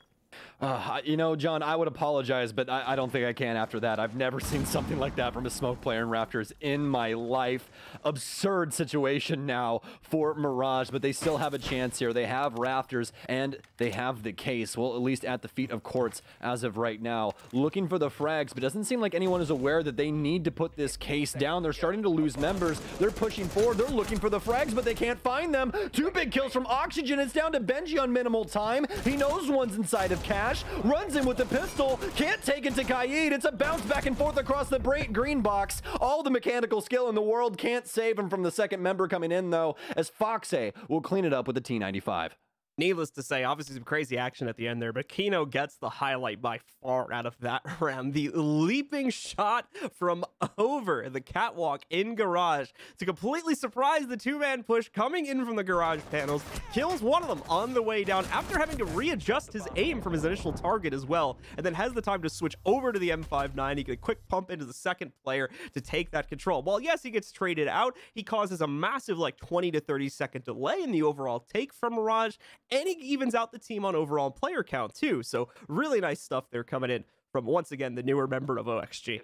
You know, John, I would apologize, but I don't think I can after that. I've never seen something like that from a smoke player in Raptors in my life. Absurd situation now for Mirage, but they still have a chance here. They have Raptors, and they have the case. Well, at least at the feet of Quartz as of right now. Looking for the frags, but it doesn't seem like anyone is aware that they need to put this case down. They're starting to lose members. They're pushing forward. They're looking for the frags, but they can't find them. 2 big kills from Oxygen. It's down to Benji on minimal time. He knows one's inside of of cash, runs in with the pistol, can't take it to Kaid. It's a bounce back and forth across the green box. All the mechanical skill in the world can't save him from the second member coming in, though, as Foxe will clean it up with the T95. Needless to say, obviously some crazy action at the end there, but Kino gets the highlight by far out of that round. The leaping shot from over the catwalk in Garage to completely surprise the two-man push coming in from the Garage panels. Kills one of them on the way down after having to readjust his aim from his initial target as well, and then has the time to switch over to the M59. He get a quick pump into the second player to take that control. While yes, he gets traded out, he causes a massive like 20 to 30 second delay in the overall take from Mirage, and he evens out the team on overall player count too. So really nice stuff there coming in from, once again, the newer member of OXG.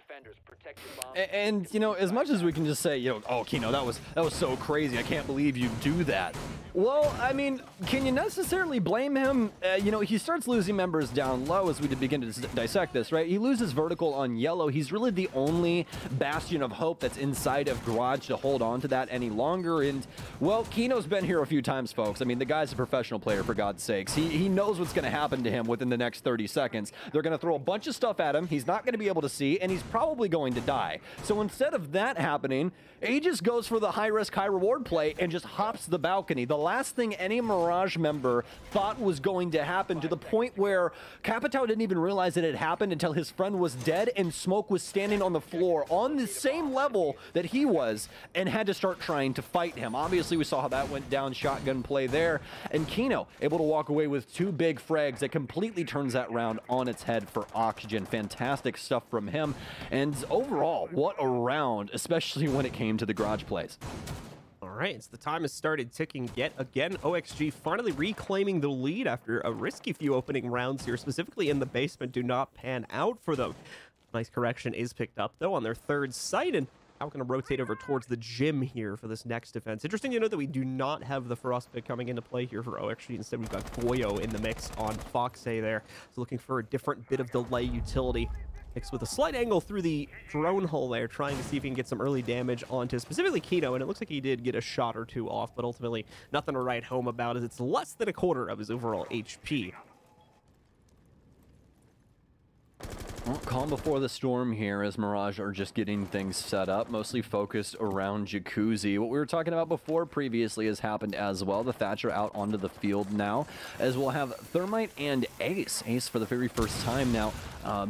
And you know, as much as we can just say, you know, oh, Kino, that was so crazy, I can't believe you do that. Well, I mean, can you necessarily blame him? You know, he starts losing members down low as we begin to dissect this, right? He loses vertical on yellow. He's really the only bastion of hope that's inside of Garage to hold on to that any longer. And, well, Kino's been here a few times, folks. I mean, the guy's a professional player, for God's sakes. He knows what's going to happen to him within the next 30 seconds. They're going to throw a bunch of stuff at him. He's not going to be able to see, and he's probably going to die. So instead of that happening, he just goes for the high-risk, high-reward play and just hops the balcony. The last thing any Mirage member thought was going to happen, to the point where Capitao didn't even realize it had happened until his friend was dead and Smoke was standing on the floor on the same level that he was and had to start trying to fight him. Obviously, we saw how that went down, shotgun play there, and Kino able to walk away with 2 big frags that completely turns that round on its head for Oxygen. Fantastic stuff from him, and overall, what a round, especially when it came to the Garage plays. All right, so the time has started ticking yet again. OXG finally reclaiming the lead after a risky few opening rounds here, specifically in the basement, do not pan out for them. Nice correction is picked up, though, on their third site, and now we're going to rotate over towards the gym here for this next defense. Interesting to note that we do not have the Frost pick coming into play here for OXG. Instead, we've got Goyo in the mix on Foxe there. So looking for a different bit of delay utility. Mixed with a slight angle through the drone hole there, trying to see if he can get some early damage onto specifically Kino, and it looks like he did get a shot or two off, but ultimately nothing to write home about as it's less than a quarter of his overall HP. Well, calm before the storm here as Mirage are just getting things set up, mostly focused around Jacuzzi. What we were talking about before previously has happened as well. The Thatcher out onto the field now, as we'll have Thermite and Ace. Ace for the very first time now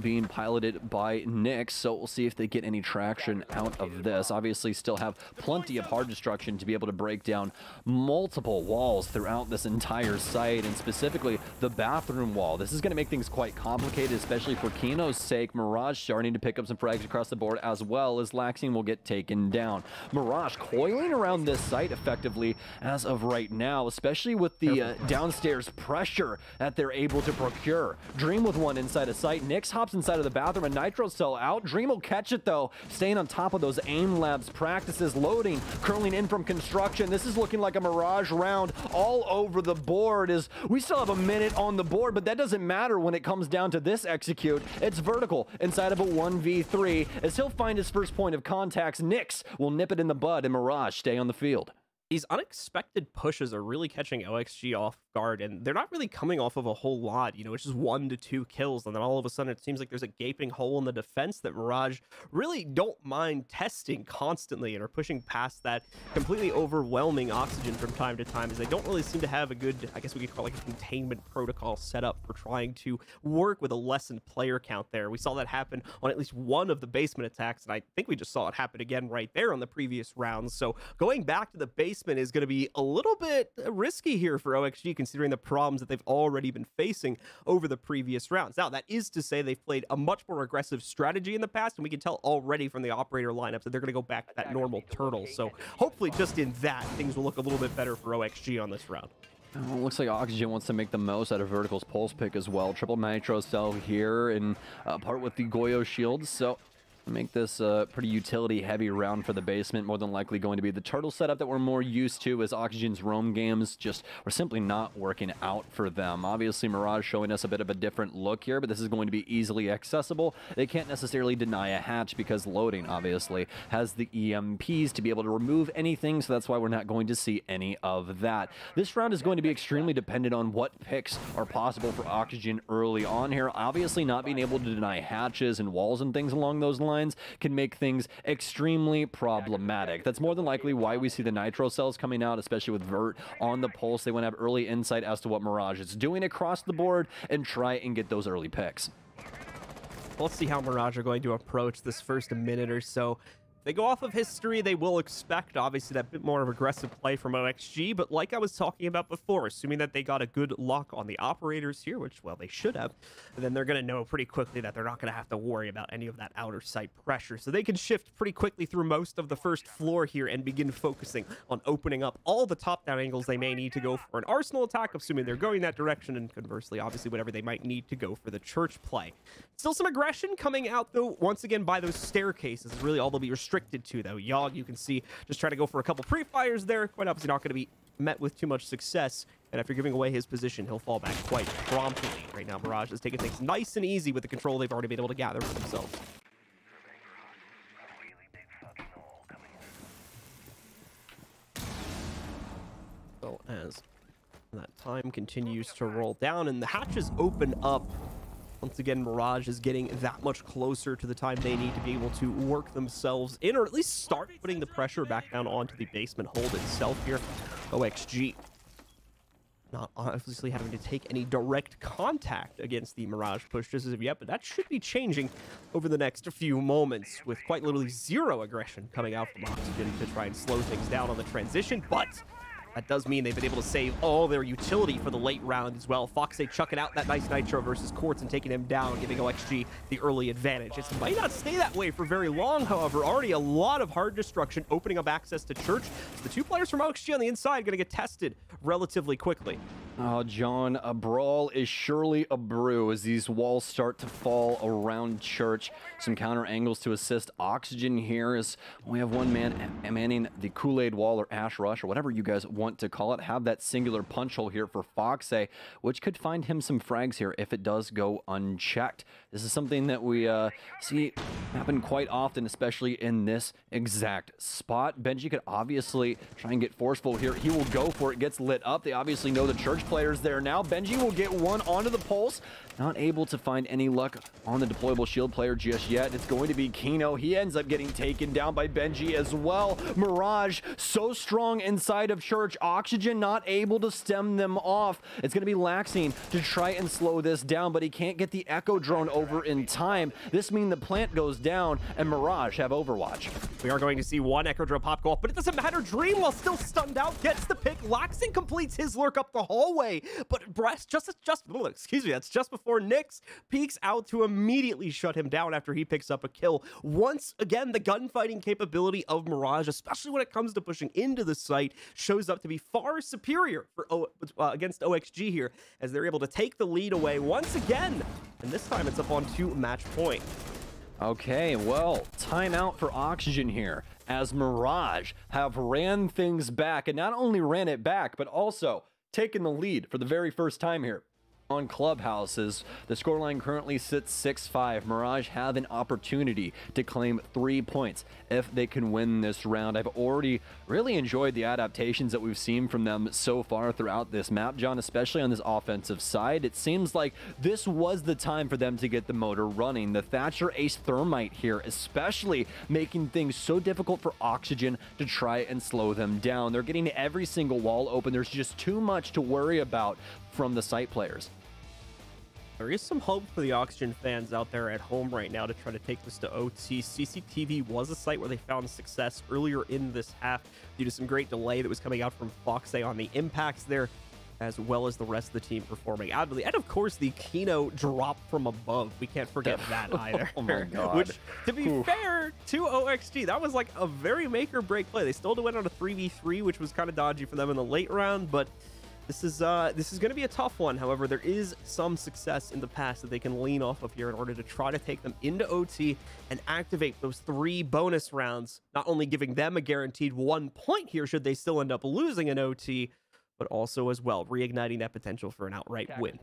being piloted by Nyx, so we'll see if they get any traction out of this. Obviously still have plenty of hard destruction to be able to break down multiple walls throughout this entire site, and specifically the bathroom wall. This is going to make things quite complicated, especially for Kino's sake. Mirage starting to pick up some frags across the board, as well as Laxing will get taken down. Mirage coiling around this site effectively as of right now, especially with the downstairs pressure that they're able to procure. Dream with one inside of sight. Nyx hops inside of the bathroom, a Nitro cell out. Dream will catch it though, staying on top of those aim labs practices, loading, curling in from construction. This is looking like a Mirage round all over the board, as we still have a minute on the board, but that doesn't matter when it comes down to this execute. It's vertical inside of a 1v3 as he'll find his first point of contacts. Nyx will nip it in the bud and Mirage stay on the field. These unexpected pushes are really catching OXG off guard, and they're not really coming off of a whole lot. You know, it's just 1 to 2 kills, and then all of a sudden it seems like there's a gaping hole in the defense that Mirage really don't mind testing constantly and are pushing past that completely overwhelming Oxygen from time to time, as they don't really seem to have a good, I guess we could call like a containment protocol set up for trying to work with a lessened player count there. We saw that happen on at least one of the basement attacks, and I think we just saw it happen again right there on the previous rounds. So going back to the basement is going to be a little bit risky here for OXG, considering the problems that they've already been facing over the previous rounds. Now, that is to say they've played a much more aggressive strategy in the past, and we can tell already from the operator lineups that they're going to go back to that normal turtle. So hopefully just in that, things will look a little bit better for OXG on this round. Well, looks like Oxygen wants to make the most out of Vertical's pulse pick as well. Triple Nitro cell here, and part with the Goyo shield, so Make this a pretty utility-heavy round for the basement. More than likely going to be the turtle setup that we're more used to, as Oxygen's roam games just were simply not working out for them. Obviously, Mirage showing us a bit of a different look here, but this is going to be easily accessible. They can't necessarily deny a hatch because loading, obviously, has the EMPs to be able to remove anything, so that's why we're not going to see any of that. This round is going to be extremely dependent on what picks are possible for Oxygen early on here. Obviously, not being able to deny hatches and walls and things along those lines can make things extremely problematic. That's more than likely why we see the nitro cells coming out, especially with Vert on the pulse. They want to have early insight as to what Mirage is doing across the board and try and get those early picks. Let's see how Mirage are going to approach this first minute or so. They go off of history, they will expect, obviously, that bit more of aggressive play from OXG, but like I was talking about before, assuming that they got a good lock on the operators here, which, well, they should have, then they're going to know pretty quickly that they're not going to have to worry about any of that outer site pressure. So they can shift pretty quickly through most of the first floor here and begin focusing on opening up all the top-down angles they may need to go for an arsenal attack, assuming they're going that direction, and conversely, obviously, whatever they might need to go for the church play. Still some aggression coming out, though, once again, by those staircases is really all they'll be restricted to, though. Yogg, you can see, just trying to go for a couple pre-fires there. Quite obviously not going to be met with too much success, and after giving away his position, he'll fall back quite promptly. Right now, Mirage is taking things nice and easy with the control they've already been able to gather for themselves. So as that time continues to roll down and the hatches open up, once again, Mirage is getting that much closer to the time they need to be able to work themselves in, or at least start putting the pressure back down onto the basement hold itself here. OXG not obviously having to take any direct contact against the Mirage push just as of yet, but that should be changing over the next few moments, with quite literally zero aggression coming out from Oxygen to try and slow things down on the transition, but that does mean they've been able to save all their utility for the late round as well. Foxay chucking out that nice nitro versus Quartz and taking him down, giving OXG the early advantage. It might not stay that way for very long, however. Already a lot of hard destruction opening up access to Church. So the two players from OXG on the inside going to get tested relatively quickly. Oh, John, a brawl is surely a brew as these walls start to fall around Church. Some counter angles to assist Oxygen here as we have one man manning the Kool-Aid wall or Ash Rush or whatever you guys want to call it. Have that singular punch hole here for Foxay, which could find him some frags here if it does go unchecked. This is something that we see happen quite often, especially in this exact spot. Benji could obviously try and get forceful here. He will go for it, gets lit up. They obviously know the Church players there now. Benji will get one onto the pulse. Not able to find any luck on the deployable shield player just yet. It's going to be Kino. He ends up getting taken down by Benji as well. Mirage so strong inside of Church. Oxygen not able to stem them off. It's going to be Laxine to try and slow this down, but he can't get the Echo drone over in time. This means the plant goes down and Mirage have Overwatch. We are going to see one Echo drone pop go off, but it doesn't matter. Dream, while still stunned out, gets the pick. Laxine completes his lurk up the hallway, but Breast that's just before Nyx peeks out to immediately shut him down after he picks up a kill. Once again, the gunfighting capability of Mirage, especially when it comes to pushing into the site, shows up to be far superior for against OXG here, as they're able to take the lead away once again, and this time it's up on 2 match point. Okay, well, timeout for Oxygen here, as Mirage have ran things back, and not only ran it back, but also taken the lead for the very first time here on Clubhouses. The scoreline currently sits 6-5. Mirage have an opportunity to claim 3 points if they can win this round. I've already really enjoyed the adaptations that we've seen from them so far throughout this map, John, especially on this offensive side. It seems like this was the time for them to get the motor running. The Thatcher Ace Thermite here, especially making things so difficult for Oxygen to try and slow them down. They're getting every single wall open. There's just too much to worry about from the site players. There is some hope for the Oxygen fans out there at home right now to try to take this to OT. CCTV was a site where they found success earlier in this half due to some great delay that was coming out from Foxay on the impacts there, as well as the rest of the team performing admirably. And of course, the Kino drop from above. We can't forget that either. Oh my God. Which, to be fair to OXG, that was like a very make or break play. They still went on a 3v3, which was kind of dodgy for them in the late round, but This is going to be a tough one. However, there is some success in the past that they can lean off of here in order to try to take them into OT and activate those 3 bonus rounds, not only giving them a guaranteed 1 point here should they still end up losing an OT, but also as well reigniting that potential for an outright win.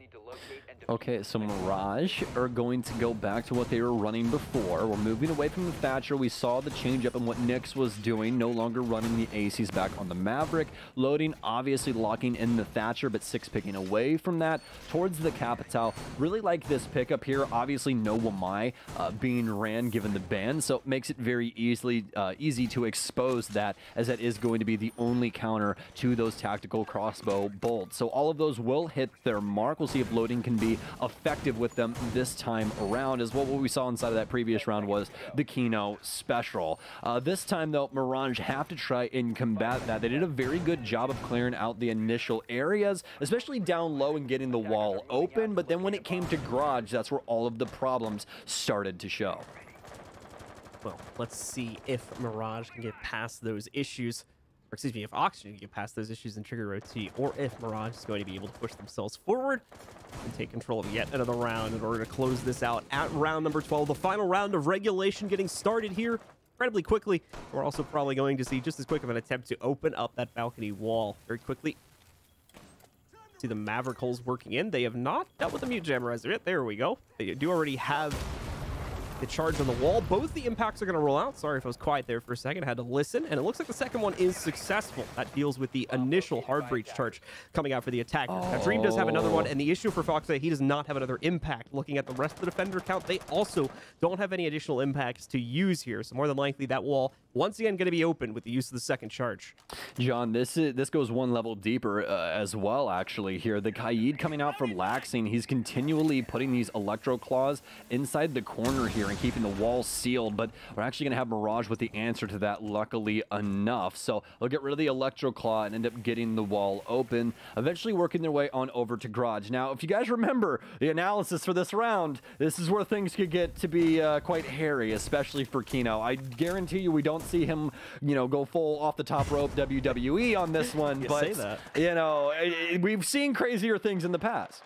Okay, so Mirage are going to go back to what they were running before. We're moving away from the Thatcher. We saw the change up in what Nyx was doing, no longer running the ACs back on the Maverick. Loading, obviously locking in the Thatcher, but 6 picking away from that towards the Capital. Really like this pickup here. Obviously no Wamai being ran given the ban, so it makes it very easy to expose that, as that is going to be the only counter to those tactical crossbow bolts. So all of those will hit their mark. We'll see if Loading can be effective with them this time around, as what we saw inside of that previous round was the Kino special. This time though, Mirage have to try and combat that. They did a very good job of clearing out the initial areas, especially down low and getting the wall open, but then when it came to Garage, that's where all of the problems started to show. Well, let's see if Mirage can get past those issues. Or excuse me, if Oxygen can get past those issues and trigger OT, or if Mirage is going to be able to push themselves forward and take control of yet another round in order to close this out at round number 12. The final round of regulation getting started here incredibly quickly. We're also probably going to see just as quick of an attempt to open up that balcony wall very quickly. See the Maverick holes working in. They have not dealt with the Mute Jammer as of yet. There we go. They do already have the charge on the wall. Both the impacts are going to roll out. Sorry if I was quiet there for a second. I had to listen, and it looks like the second one is successful. That deals with the initial hard breach charge coming out for the attacker. Now, Dream does have another one, and the issue for Fox, he does not have another impact. Looking at the rest of the defender count, they also don't have any additional impacts to use here, so more than likely that wall once again going to be open with the use of the second charge. John, this goes one level deeper as well, actually, here. The Kaid coming out from Laxing, he's continually putting these Electro Claws inside the corner here and keeping the wall sealed, but we're actually going to have Mirage with the answer to that, luckily enough. So they'll get rid of the Electro Claw and end up getting the wall open, eventually working their way on over to Garage. Now, if you guys remember the analysis for this round, this is where things could get to be quite hairy, especially for Kino. I guarantee you we don't see him, you know, go full off the top rope WWE on this one, but, you know, we've seen crazier things in the past.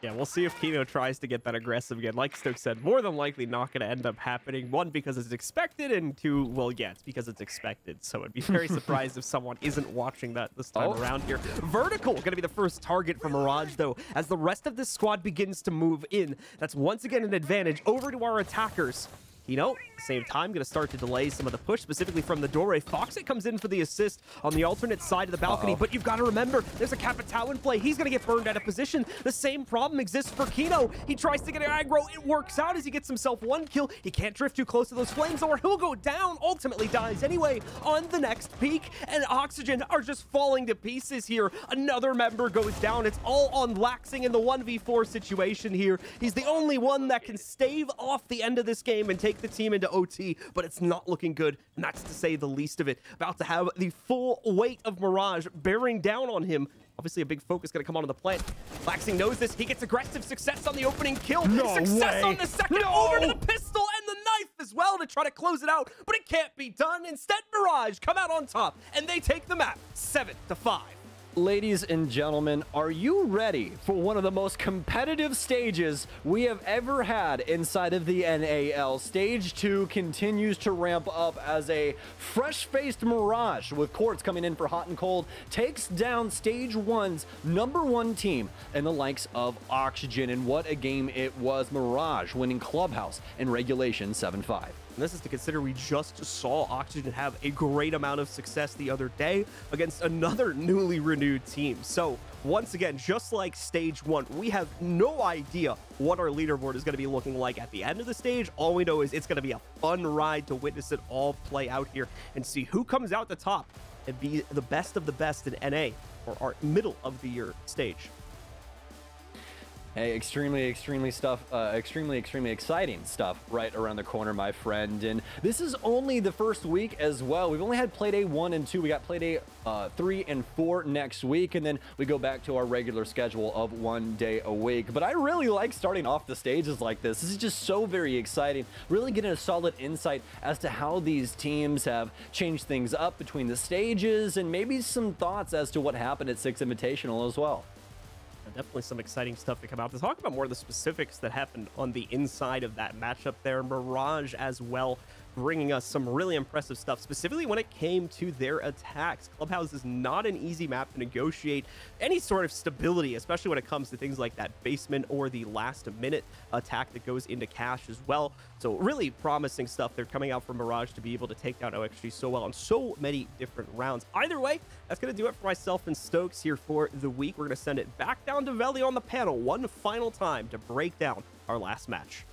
Yeah, we'll see if Kino tries to get that aggressive again. Like Stoke said, more than likely not going to end up happening. 1, because it's expected, and 2, well, yeah, it's because it's expected. So I'd be very surprised if someone isn't watching that this time around here. Vertical going to be the first target for Mirage, though, as the rest of this squad begins to move in. That's once again an advantage over to our attackers. Kino, at the same time, going to start to delay some of the push, specifically from the doorway. Foxit comes in for the assist on the alternate side of the balcony, but you've got to remember, there's a Capital in play. He's going to get burned out of position. The same problem exists for Kino. He tries to get an aggro. It works out as he gets himself 1 kill. He can't drift too close to those flames, or he'll go down. Ultimately dies anyway on the next peak, and Oxygen are just falling to pieces here. Another member goes down. It's all on Laxing in the 1v4 situation here. He's the only one that can stave off the end of this game and take the team into OT, but it's not looking good, and that's to say the least of it. About to have the full weight of Mirage bearing down on him. Obviously, a big focus going to come onto the plant. Laxing knows this. He gets aggressive success on the opening kill. Success on the second. Over to the pistol and the knife as well to try to close it out, but it can't be done. Instead, Mirage come out on top, and they take the map 7-5. Ladies and gentlemen, are you ready for one of the most competitive stages we have ever had inside of the NAL? Stage 2 continues to ramp up as a fresh-faced Mirage, with Quartz coming in for hot and cold, takes down Stage 1's #1 team and the likes of Oxygen. And what a game it was. Mirage winning Clubhouse in regulation 7-5. And this is to consider we just saw Oxygen have a great amount of success the other day against another newly renewed team. So once again, just like stage 1, we have no idea what our leaderboard is going to be looking like at the end of the stage. All we know is it's going to be a fun ride to witness it all play out here and see who comes out the top and be the best of the best in NA, or our middle of the year stage. Hey, extremely exciting stuff right around the corner, my friend. And this is only the first week as well. We've only had Playday 1 and 2. We got Playday 3 and 4 next week, and then we go back to our regular schedule of 1 day a week. But I really like starting off the stages like this. This is just so very exciting. Really getting a solid insight as to how these teams have changed things up between the stages, and maybe some thoughts as to what happened at 6 Invitational as well. Definitely some exciting stuff to come out to talk about more of the specifics that happened on the inside of that matchup there. Mirage as well, bringing us some really impressive stuff, specifically when it came to their attacks. Clubhouse is not an easy map to negotiate any sort of stability, especially when it comes to things like that basement or the last minute attack that goes into cash as well. So really promising stuff they're coming out from Mirage to be able to take down OXG so well in so many different rounds. Either way, that's going to do it for myself and Stokes here for the week. We're going to send it back down to Veli on the panel one final time to break down our last match.